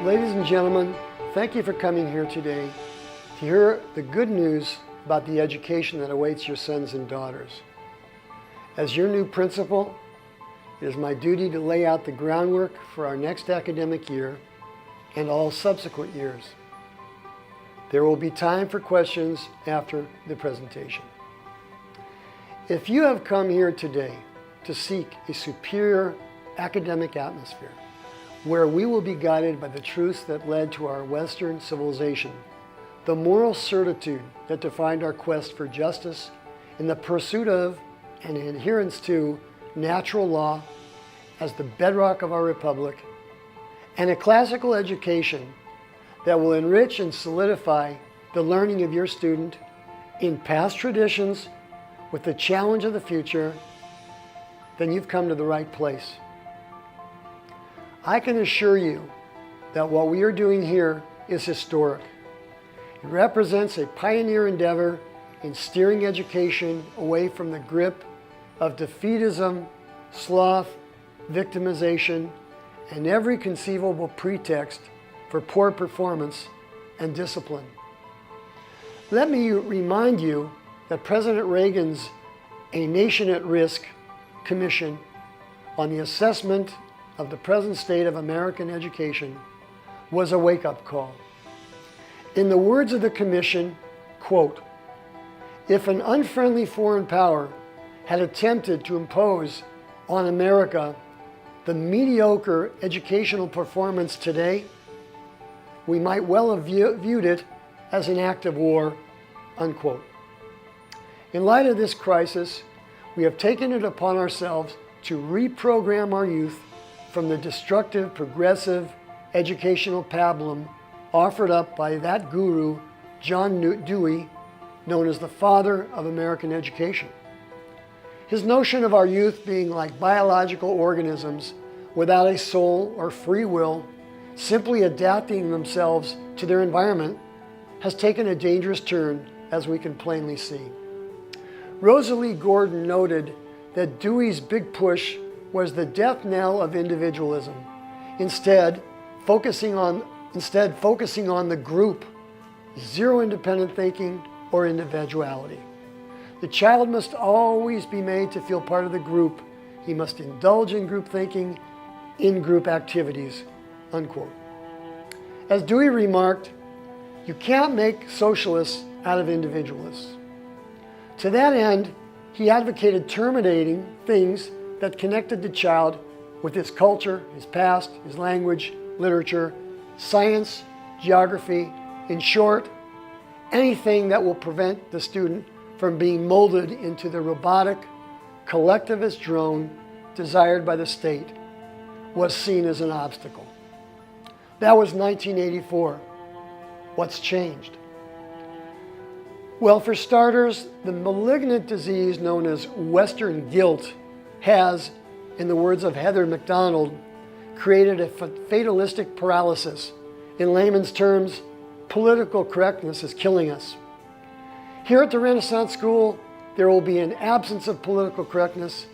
Ladies and gentlemen, thank you for coming here today to hear the good news about the education that awaits your sons and daughters. As your new principal, it is my duty to lay out the groundwork for our next academic year and all subsequent years. There will be time for questions after the presentation. If you have come here today to seek a superior academic atmosphere, where we will be guided by the truths that led to our Western civilization, the moral certitude that defined our quest for justice in the pursuit of and adherence to natural law as the bedrock of our republic, and a classical education that will enrich and solidify the learning of your student in past traditions with the challenge of the future, then you've come to the right place. I can assure you that what we are doing here is historic. It represents a pioneer endeavor in steering education away from the grip of defeatism, sloth, victimization, and every conceivable pretext for poor performance and discipline. Let me remind you that President Reagan's A Nation at Risk Commission on the assessment of the present state of American education was a wake-up call. In the words of the commission, quote, "If an unfriendly foreign power had attempted to impose on America the mediocre educational performance today, we might well have viewed it as an act of war," unquote. In light of this crisis, we have taken it upon ourselves to reprogram our youth from the destructive, progressive educational pablum offered up by that guru, John Dewey, known as the father of American education. His notion of our youth being like biological organisms without a soul or free will, simply adapting themselves to their environment, has taken a dangerous turn, as we can plainly see. Rosalie Gordon noted that Dewey's big push was the death knell of individualism, instead focusing on the group, zero independent thinking or individuality. The child must always be made to feel part of the group. He must indulge in group thinking, in group activities, unquote. As Dewey remarked, you can't make socialists out of individualists. To that end, he advocated terminating things that connected the child with his culture, his past, his language, literature, science, geography, in short, anything that will prevent the student from being molded into the robotic, collectivist drone desired by the state was seen as an obstacle. That was 1984. What's changed? Well, for starters, the malignant disease known as Western guilt has, in the words of Heather McDonald, created a fatalistic paralysis. In layman's terms, political correctness is killing us. Here at the Renaissance School, there will be an absence of political correctness.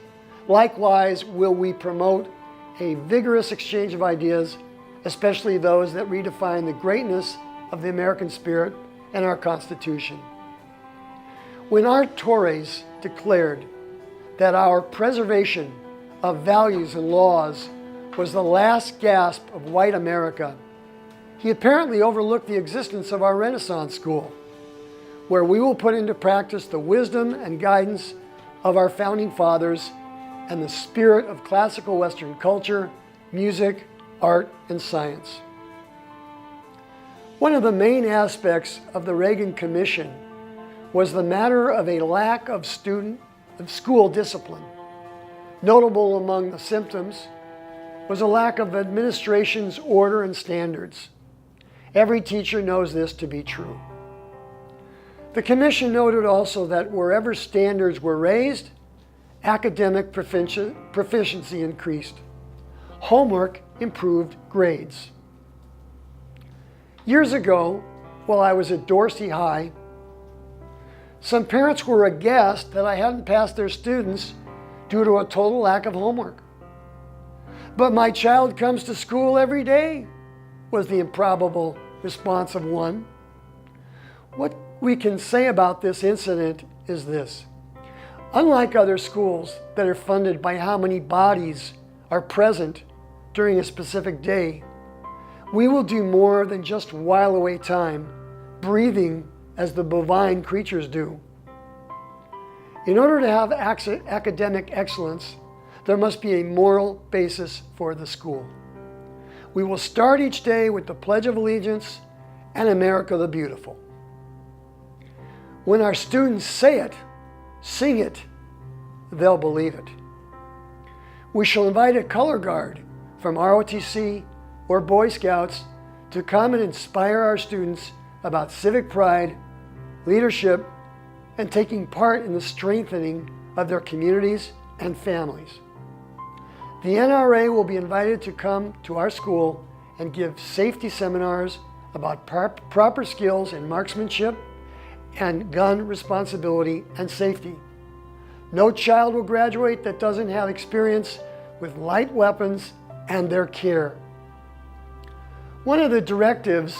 Likewise, will we promote a vigorous exchange of ideas, especially those that redefine the greatness of the American spirit and our Constitution. When our Torres declared that our preservation of values and laws was the last gasp of white America, he apparently overlooked the existence of our Renaissance School, where we will put into practice the wisdom and guidance of our founding fathers and the spirit of classical Western culture, music, art, and science. One of the main aspects of the Reagan Commission was the matter of a lack of school discipline. Notable among the symptoms was a lack of administration's order and standards. Every teacher knows this to be true. The commission noted also that wherever standards were raised, academic proficiency increased. Homework improved grades. Years ago, while I was at Dorsey High, some parents were aghast that I hadn't passed their students due to a total lack of homework. "But my child comes to school every day," was the improbable response of one. What we can say about this incident is this. Unlike other schools that are funded by how many bodies are present during a specific day, we will do more than just while away time, breathing as the bovine creatures do. In order to have academic excellence, there must be a moral basis for the school. We will start each day with the Pledge of Allegiance and America the Beautiful. When our students say it, sing it, they'll believe it. We shall invite a color guard from ROTC or Boy Scouts to come and inspire our students about civic pride, leadership, and taking part in the strengthening of their communities and families. The NRA will be invited to come to our school and give safety seminars about proper skills in marksmanship and gun responsibility and safety. No child will graduate that doesn't have experience with light weapons and their care. One of the directives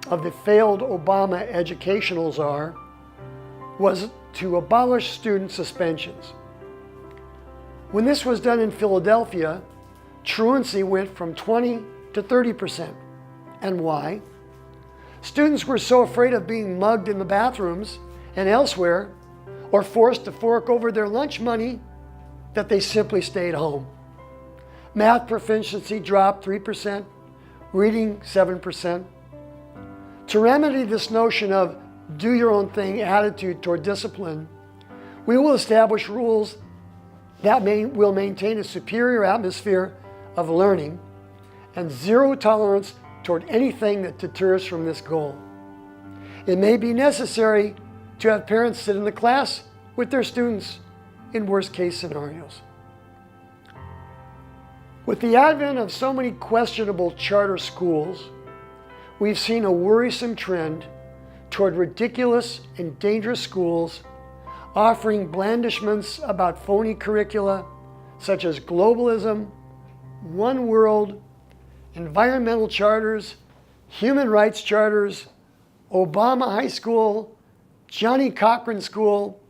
of the failed Obama educational czar was to abolish student suspensions. When this was done in Philadelphia, truancy went from 20 to 30%. And why? Students were so afraid of being mugged in the bathrooms and elsewhere, or forced to fork over their lunch money, that they simply stayed home. Math proficiency dropped 3%, reading 7%. To remedy this notion of do your own thing attitude toward discipline, we will establish rules that will maintain a superior atmosphere of learning and zero tolerance toward anything that deters from this goal. It may be necessary to have parents sit in the class with their students in worst-case scenarios. With the advent of so many questionable charter schools, we've seen a worrisome trend toward ridiculous and dangerous schools offering blandishments about phony curricula such as globalism, one world, environmental charters, human rights charters, Obama High School, Johnny Cochran School.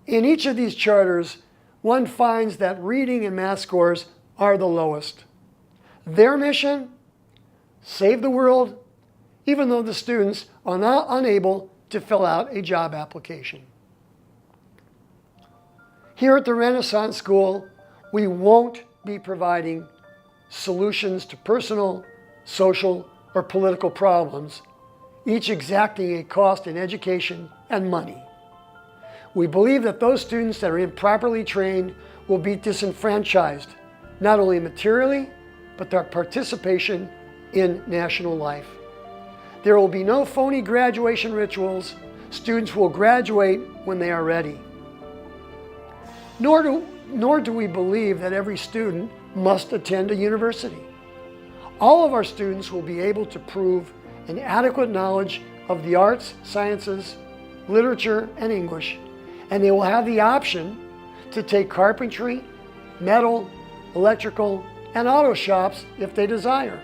In each of these charters, one finds that reading and math scores are the lowest. Their mission? Save the world, even though the students are not unable to fill out a job application. Here at the Renaissance School, we won't be providing solutions to personal, social, or political problems, each exacting a cost in education and money. We believe that those students that are improperly trained will be disenfranchised, not only materially, but their participation in national life. There will be no phony graduation rituals. Students will graduate when they are ready. Nor do we believe that every student must attend a university. All of our students will be able to prove an adequate knowledge of the arts, sciences, literature, and English, and they will have the option to take carpentry, metal, electrical, and auto shops if they desire.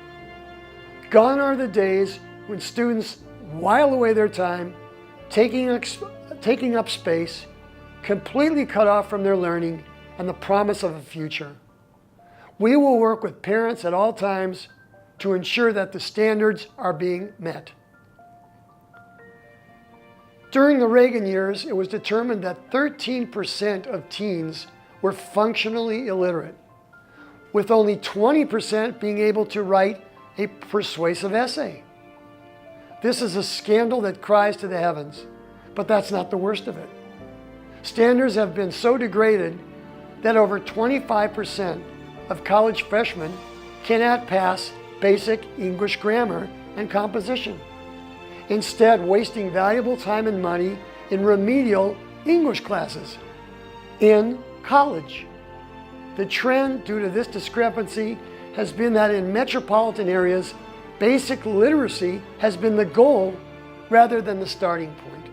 Gone are the days when students while away their time taking up space, completely cut off from their learning and the promise of a future. We will work with parents at all times to ensure that the standards are being met. During the Reagan years, it was determined that 13% of teens were functionally illiterate, with only 20% being able to write a persuasive essay. This is a scandal that cries to the heavens, but that's not the worst of it. Standards have been so degraded that over 25% of college freshmen cannot pass basic English grammar and composition, instead wasting valuable time and money in remedial English classes in college. The trend due to this discrepancy has been that in metropolitan areas, basic literacy has been the goal rather than the starting point.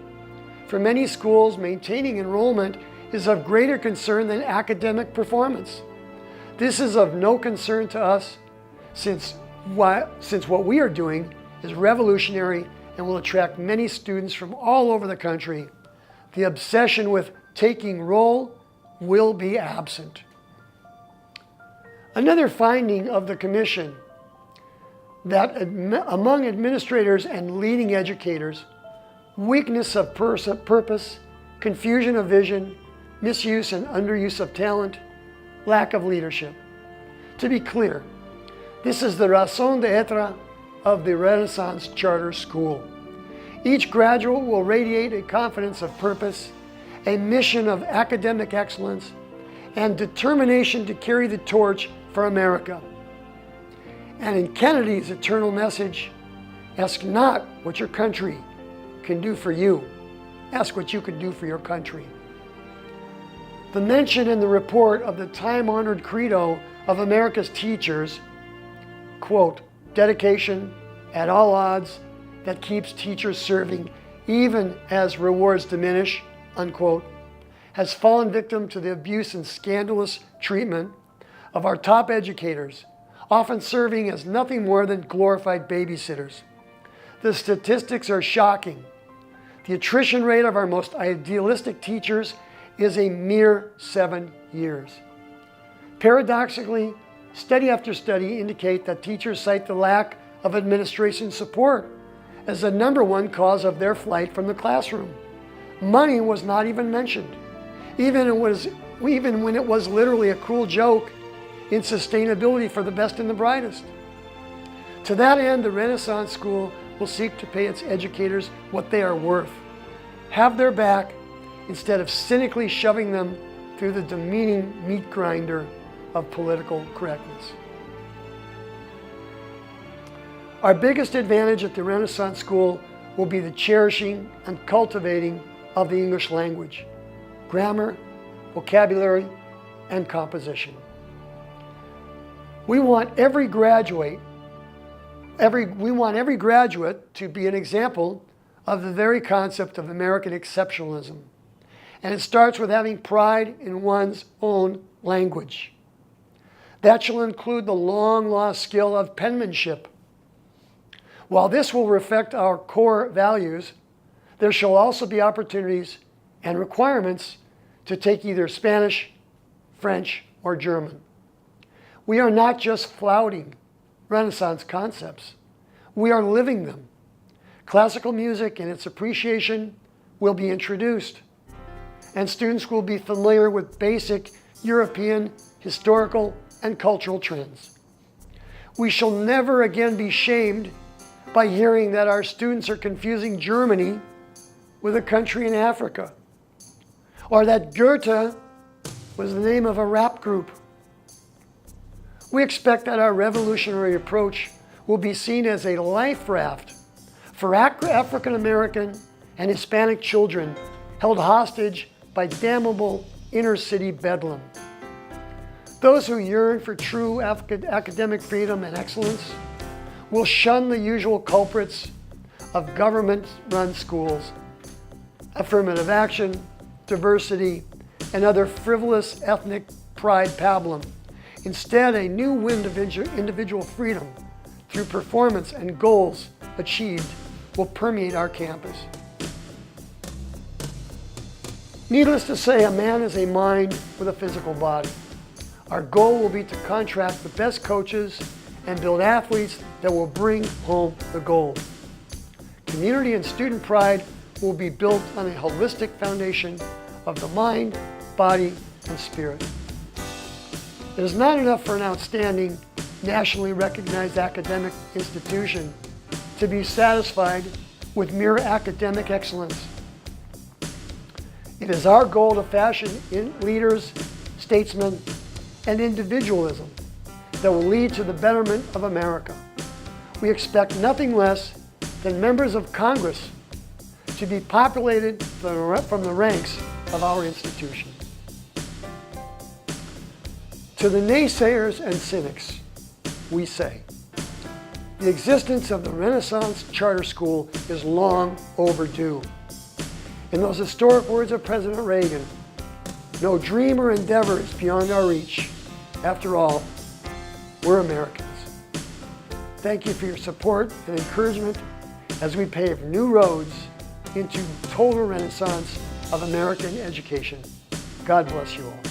For many schools, maintaining enrollment is of greater concern than academic performance. This is of no concern to us, since since what we are doing is revolutionary and will attract many students from all over the country, the obsession with taking roll will be absent. Another finding of the Commission that among administrators and leading educators, weakness of purpose, confusion of vision, misuse and underuse of talent, lack of leadership. To be clear, this is the raison d'etre of the Renaissance Charter School. Each graduate will radiate a confidence of purpose, a mission of academic excellence, and determination to carry the torch for America. And in Kennedy's eternal message, ask not what your country can do for you, ask what you can do for your country. The mention in the report of the time-honored credo of America's teachers, quote, dedication at all odds that keeps teachers serving even as rewards diminish, unquote, has fallen victim to the abuse and scandalous treatment of our top educators, often serving as nothing more than glorified babysitters. The statistics are shocking. The attrition rate of our most idealistic teachers is a mere 7 years. Paradoxically, study after study indicate that teachers cite the lack of administration support as the number one cause of their flight from the classroom. Money was not even mentioned, even when it was literally a cruel joke in sustainability for the best and the brightest. To that end, the Renaissance School will seek to pay its educators what they are worth, have their back, instead of cynically shoving them through the demeaning meat grinder of political correctness. Our biggest advantage at the Renaissance School will be the cherishing and cultivating of the English language, grammar, vocabulary, and composition. We want every graduate to be an example of the very concept of American exceptionalism. And it starts with having pride in one's own language. That shall include the long-lost skill of penmanship. While this will reflect our core values, there shall also be opportunities and requirements to take either Spanish, French, or German. We are not just flouting Renaissance concepts. We are living them. Classical music and its appreciation will be introduced, and students will be familiar with basic European, historical, and cultural trends. We shall never again be shamed by hearing that our students are confusing Germany with a country in Africa, or that Goethe was the name of a rap group. We expect that our revolutionary approach will be seen as a life raft for African American and Hispanic children held hostage by damnable inner-city bedlam. Those who yearn for true academic freedom and excellence will shun the usual culprits of government-run schools, affirmative action, diversity, and other frivolous ethnic pride pablum. Instead, a new wind of individual freedom through performance and goals achieved will permeate our campus. Needless to say, a man is a mind with a physical body. Our goal will be to contract the best coaches and build athletes that will bring home the gold. Community and student pride will be built on a holistic foundation of the mind, body, and spirit. It is not enough for an outstanding, nationally recognized academic institution to be satisfied with mere academic excellence. It is our goal to fashion leaders, statesmen, and individualism that will lead to the betterment of America. We expect nothing less than members of Congress to be populated from the ranks of our institution. To the naysayers and cynics, we say, the existence of the Renaissance Charter School is long overdue. In those historic words of President Reagan, no dream or endeavor is beyond our reach. After all, we're Americans. Thank you for your support and encouragement as we pave new roads into total renaissance of American education. God bless you all.